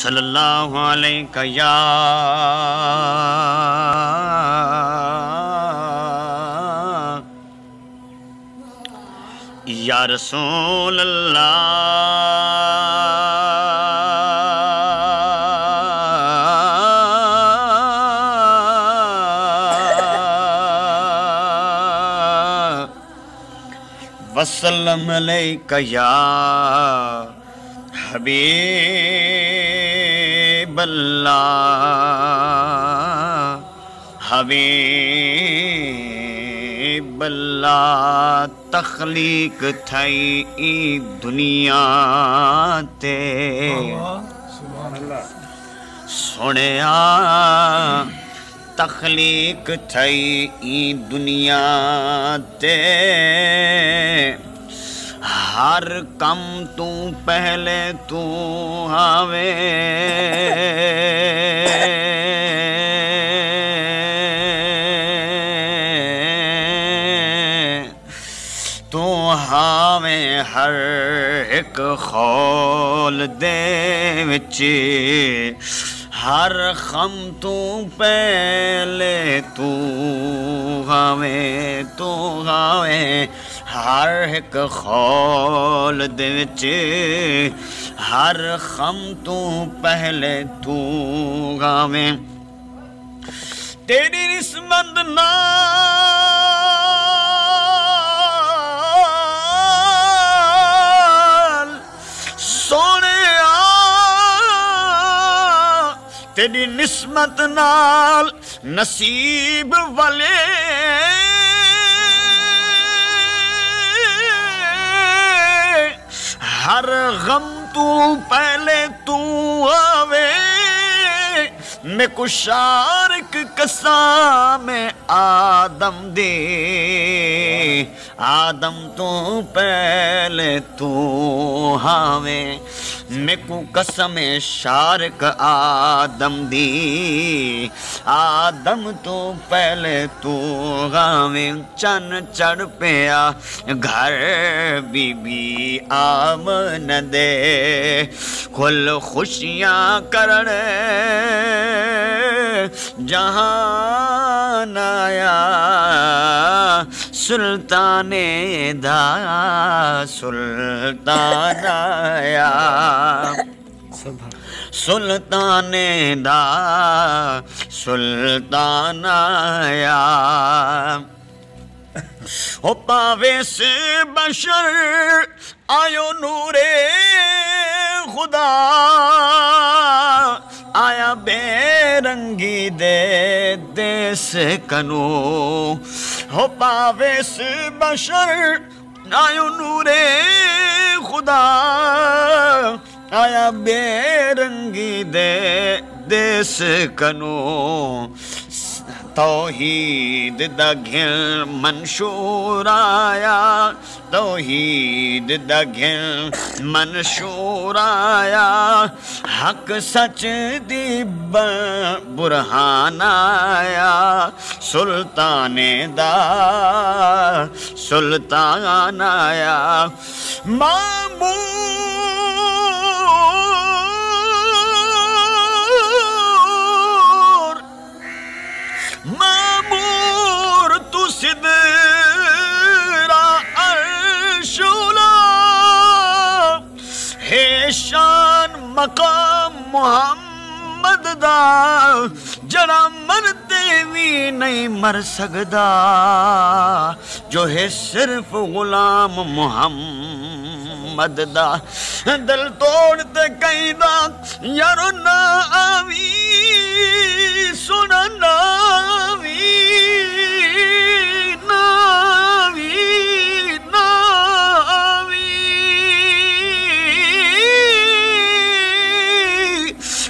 सल्लल्लाहु अलैहि या रसूल अल्लाह वसल्लम अलैका या हबीब अल्लाह हबीब अल्लाह तख्लीक थई दुनिया ते सुनिया तख्लीक थई दुनिया ते हर कम तू पहले तू आवे तू हावे हर एक खौल दे विच हर खम तू पहले तू हावे हर एक खौल दे विच हर खम तू पहले तू गावे तेरी निस्बत नाल सोनिया तेरी निस्बत नाल नसीब वाले हर गम तू पहले तू आवे मैं कुशारक कसा में आदम दे आदम तो पहले तू हावे मैं को कसम शारक आदम दी आदम तो पहले तू हावे चन चढ़ पिया घर बीबी आमन दे कुल खुशियां करने जहान आया सुल्ताने दा सुल्तान आया सुल्ताने दा सुल्तान आया ओ पावे से बशर आयो नूरे खुदा आया बेरंगी दे देश कनो हो पावे से बशर आयो नूरे खुदा आया बेरंगी दे देश कनो तौहीद दा घिल मंशूर आया तौहीद दा घिल मंशूर आया हक सच दी बुरहान आया सुल्ताने दा सुल्तान आया मामूर तू सिदरा अर्शुला हे शान मकाम मोहम्मद दा जड़ा मरते भी नहीं मर सकदा जो है सिर्फ गुलाम मोहम्मद दा दिल तोड़ते कैदा यारो ना आवी सुना नावी नावी नावी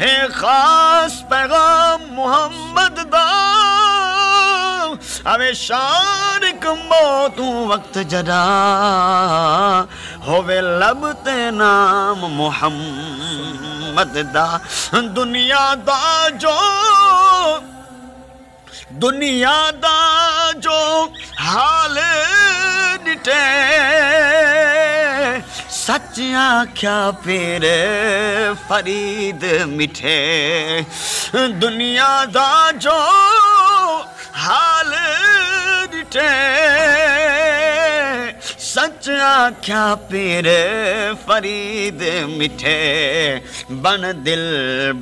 है खास पैगाम मोहम्मद दा अवे शान कमो तू वक्त जरा होवे लब ते नाम मोहम्मद दा दुनिया दा जो हाल डिटे सच आख्या पीर फरीद मिठे दुनिया दा जो हाल डिठे सच आख्या पीर फरीद मिठे बन दिल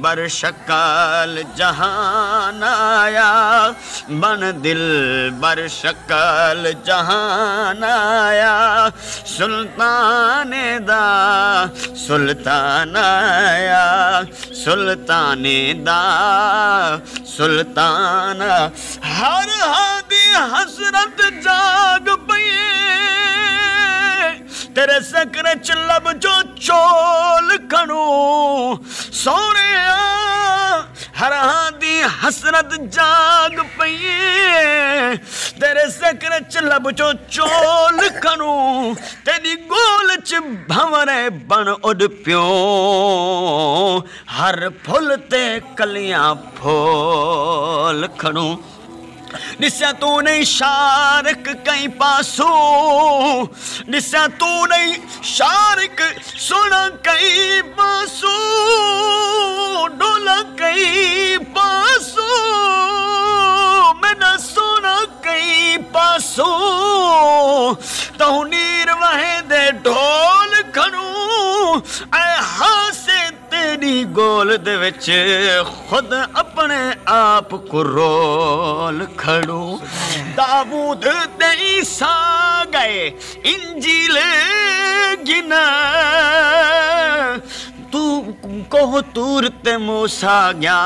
बर शक्ल जहान आया बन दिल बर शक्ल जहान आया सुल्ताने दा सुल्तान आया सुल्ताने दा सुल्तान हर हादी हसरत जाग पई तेरे सकरे च लब जो चोल खणू सोने हर हादी हसरत जाग पई तेरे सकरे च लब जो चोल खणू तेरी गोल च भंवरे बन उड़ पियो हर फुल ते कलियां फूल खणू निस्या तू नहीं शारक कई पासू निस्या तू नहीं शारक सुना कई पासू डोला कई पासू मैंने सुना कई पासू तू नीर वहे दे ढोल खनू ऐ हासे तेरी गोल दे विच खुद अपने आप को रोल खड़ू दाऊद ते ईसा गए इंजील गिना तू को तूर ते मूसा गया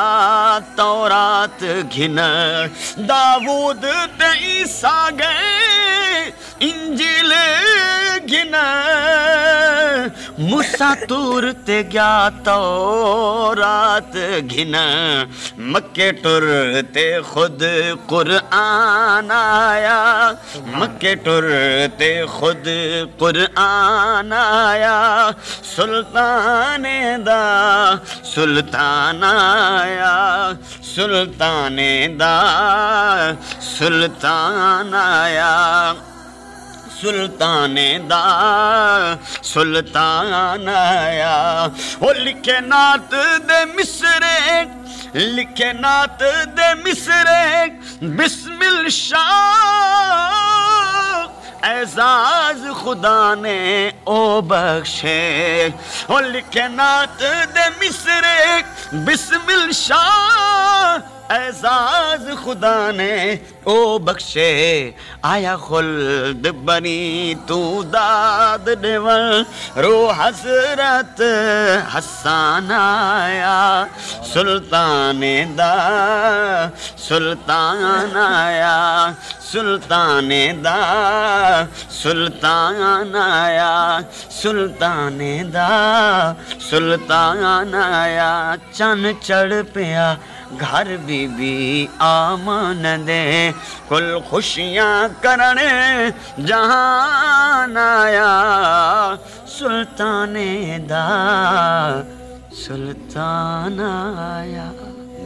तौरात घिन दाऊद ते ईसा गए इंजील गिना मूसा तूर ते गया तौरात घिन मक्के टुर ते खुद कुरआन आया मक्के टुर ते खुद कुरआन आया सुल्ताने दा सुल्तान आया सुल्ताने दा सुल्तान आया सुल्ताने दा सुल्तान आया ओ लिखे नात दे मिसरे लिखे नात दे मिसरे बिस्मिल शाह एजाज खुदा ने ओ बख्शे ओ लिखे नात दे मिसरे बिस्मिल शाह एजाज खुदा ने ओ बख्शे आया खुल्द बनी तू दाद देवल रो हसरत हसन आया सुल्ताने दा सुल्तान आया सुल्ताने दा सुल्तान आया सुल्ताने दा सुल्तान आया चन चढ़ पिया घर बीबी आमन दे कुल खुशियां करने जहान आया सुल्ताने दा सुल्तान आया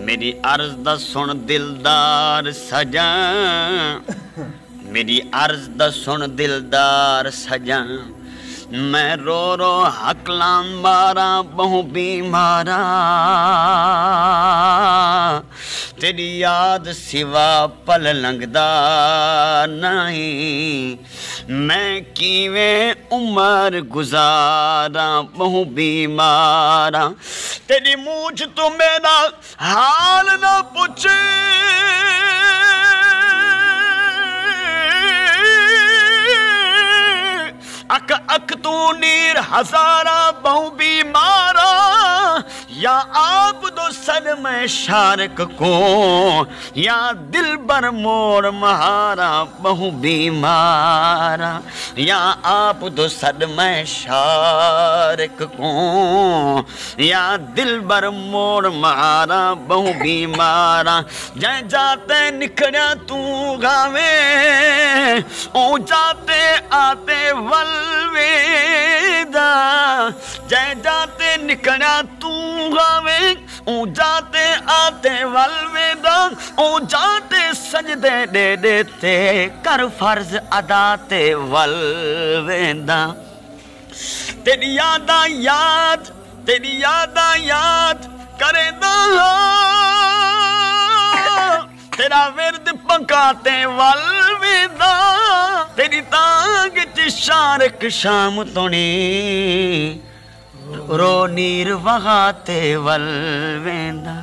मेरी अर्ज दा सुन दिलदार सजन मेरी अर्ज दा सुन दिलदार सजन मैं रो रो हकला मारा बहु बीमारा तेरी याद सिवा पल लंघदा नहीं मैं किवें उम्र गुजारा बहु बीमारा तेरी मूछ तो मेरा हाल ना पूछे अक अक तू नीर हजारा बहु बीमारा या आप दो सर में शारक को या दिल बर मोर महारा बहु बीमारा या आप दो सर में शारक को या दिल बर मोर महारा बहु बीमारा जै जाते निखड़ा तू गावे ओ जाते आते वलवेदा जै जाते निखड़ा तू गावे ओ जाते आते वलवेदा ओ जाते सजदे दे देते कर फर्ज अदा ते वलवेदा तेरी यादा याद करेंदा तेरा विरद पकाते वल वेंदा तेरी तांग च शारक शाम तोनी रो नीर वहाते वल वेंदा।